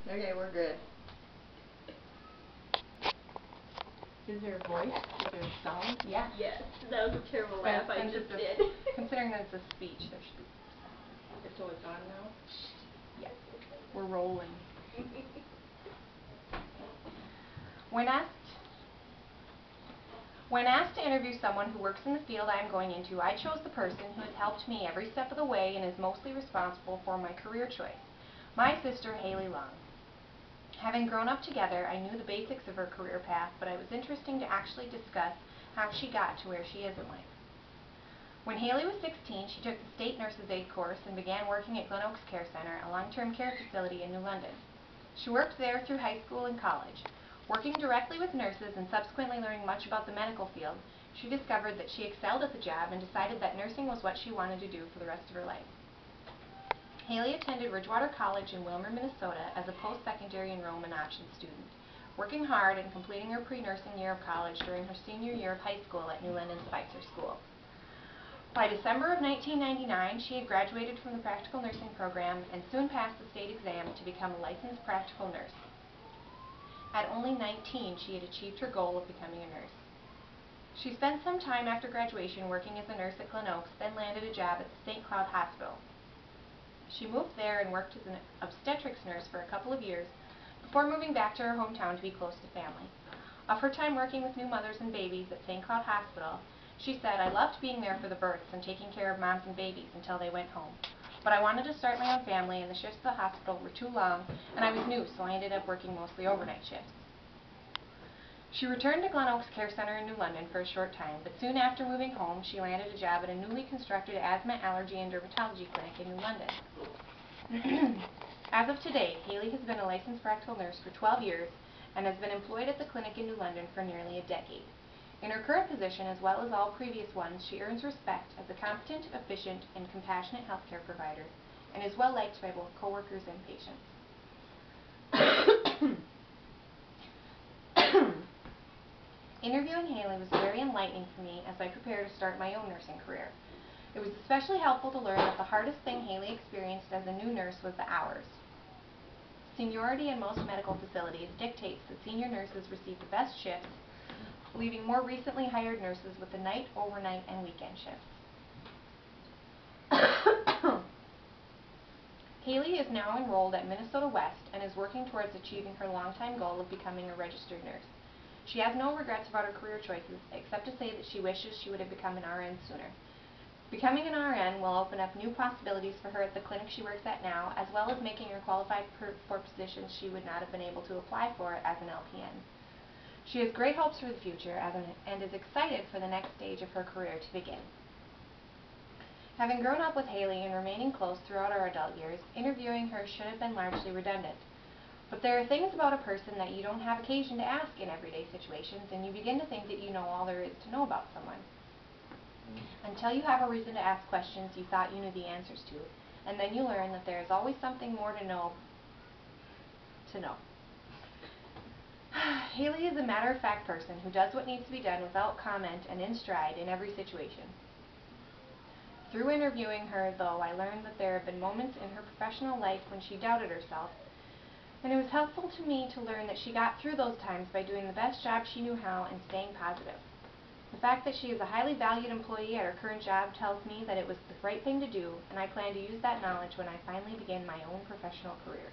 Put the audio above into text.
Okay, we're good. Is there a voice? Is there a sound? Yeah. Yes, that was a terrible laugh I just did. Considering that it's a speech, there should be. So it's on now? Yes. We're rolling. When asked to interview someone who works in the field I am going into, I chose the person who has helped me every step of the way and is mostly responsible for my career choice, my sister Haley Long. Having grown up together, I knew the basics of her career path, but it was interesting to actually discuss how she got to where she is in life. When Haley was 16, she took the State Nurses Aid course and began working at Glen Oaks Care Center, a long-term care facility in New London. She worked there through high school and college. Working directly with nurses and subsequently learning much about the medical field, she discovered that she excelled at the job and decided that nursing was what she wanted to do for the rest of her life. Haley attended Ridgewater College in Wilmer, Minnesota as a post-secondary enrollment option student, working hard and completing her pre-nursing year of college during her senior year of high school at New London Spicer School. By December of 1999, she had graduated from the practical nursing program and soon passed the state exam to become a licensed practical nurse. At only 19, she had achieved her goal of becoming a nurse. She spent some time after graduation working as a nurse at Glen Oaks, then landed a job at the St. Cloud Hospital. She moved there and worked as an obstetrics nurse for a couple of years before moving back to her hometown to be close to family. Of her time working with new mothers and babies at St. Cloud Hospital, she said, "I loved being there for the births and taking care of moms and babies until they went home. But I wanted to start my own family and the shifts at the hospital were too long and I was new, so I ended up working mostly overnight shifts." She returned to Glen Oaks Care Center in New London for a short time, but soon after moving home, she landed a job at a newly constructed asthma, allergy, and dermatology clinic in New London. As of today, Haley has been a licensed practical nurse for 12 years and has been employed at the clinic in New London for nearly a decade. In her current position, as well as all previous ones, she earns respect as a competent, efficient, and compassionate healthcare provider, and is well liked by both coworkers and patients. Interviewing Haley was very enlightening for me as I prepared to start my own nursing career. It was especially helpful to learn that the hardest thing Haley experienced as a new nurse was the hours. Seniority in most medical facilities dictates that senior nurses receive the best shifts, leaving more recently hired nurses with the night, overnight, and weekend shifts. Haley is now enrolled at Minnesota West and is working towards achieving her longtime goal of becoming a registered nurse. She has no regrets about her career choices, except to say that she wishes she would have become an RN sooner. Becoming an RN will open up new possibilities for her at the clinic she works at now, as well as making her qualified for positions she would not have been able to apply for as an LPN. She has great hopes for the future and is excited for the next stage of her career to begin. Having grown up with Haley and remaining close throughout our adult years, interviewing her should have been largely redundant. But there are things about a person that you don't have occasion to ask in everyday situations, and you begin to think that you know all there is to know about someone. Until you have a reason to ask questions you thought you knew the answers to, and then you learn that there is always something more to know. Haley is a matter-of-fact person who does what needs to be done without comment and in stride in every situation. Through interviewing her, though, I learned that there have been moments in her professional life when she doubted herself, and it was helpful to me to learn that she got through those times by doing the best job she knew how and staying positive. The fact that she is a highly valued employee at her current job tells me that it was the right thing to do, and I plan to use that knowledge when I finally begin my own professional career.